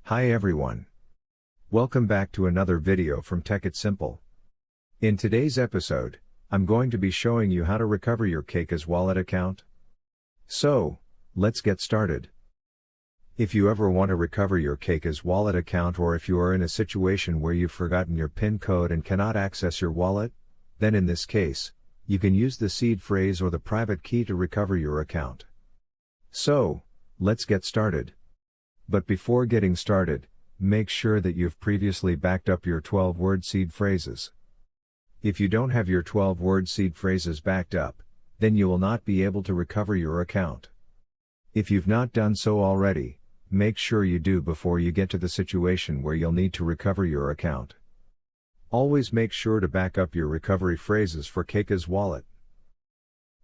Hi everyone. Welcome back to another video from Tech It Simple. In today's episode, I'm going to be showing you how to recover your Kaikas Wallet account. So, let's get started. If you ever want to recover your Kaikas Wallet account, or if you are in a situation where you've forgotten your PIN code and cannot access your wallet, then in this case, you can use the seed phrase or the private key to recover your account. So, let's get started. But before getting started, make sure that you've previously backed up your 12-word seed phrases. If you don't have your 12-word seed phrases backed up, then you will not be able to recover your account. If you've not done so already, make sure you do before you get to the situation where you'll need to recover your account. Always make sure to back up your recovery phrases for Kaikas Wallet.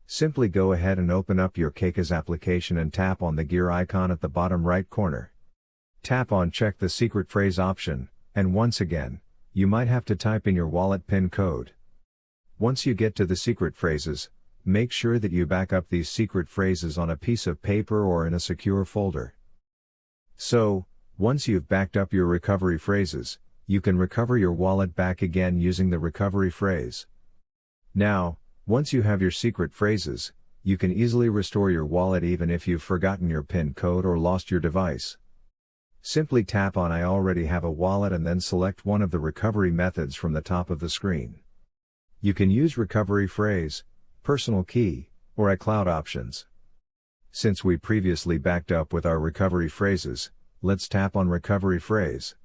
Simply go ahead and open up your Kaikas application and tap on the gear icon at the bottom right corner. Tap on Check the Secret Phrase option, and once again, you might have to type in your wallet PIN code. Once you get to the secret phrases, make sure that you back up these secret phrases on a piece of paper or in a secure folder. So, once you've backed up your recovery phrases, you can recover your wallet back again using the recovery phrase. Now, once you have your secret phrases, you can easily restore your wallet even if you've forgotten your PIN code or lost your device. Simply tap on I already have a wallet and then select one of the recovery methods from the top of the screen. You can use recovery phrase, personal key, or iCloud options. Since we previously backed up with our recovery phrases, let's tap on recovery phrase.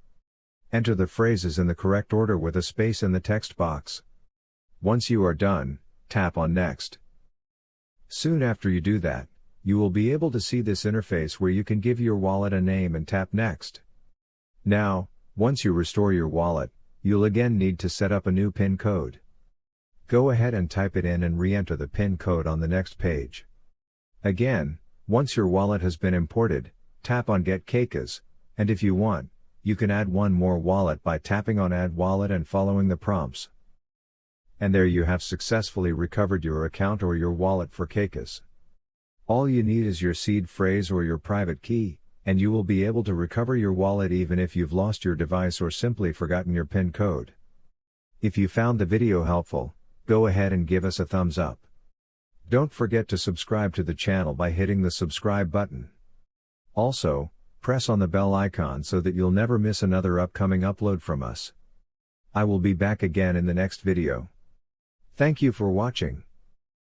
Enter the phrases in the correct order with a space in the text box. Once you are done, tap on Next. Soon after you do that, you will be able to see this interface where you can give your wallet a name and tap Next. Now, once you restore your wallet, you'll again need to set up a new PIN code. Go ahead and type it in and re-enter the PIN code on the next page. Again, once your wallet has been imported, tap on Get Kaikas, and if you want, you can add one more wallet by tapping on Add Wallet and following the prompts. And there you have successfully recovered your account or your wallet for Kaikas. All you need is your seed phrase or your private key, and you will be able to recover your wallet even if you've lost your device or simply forgotten your PIN code. If you found the video helpful, go ahead and give us a thumbs up. Don't forget to subscribe to the channel by hitting the subscribe button. Also, press on the bell icon so that you'll never miss another upcoming upload from us. I will be back again in the next video. Thank you for watching.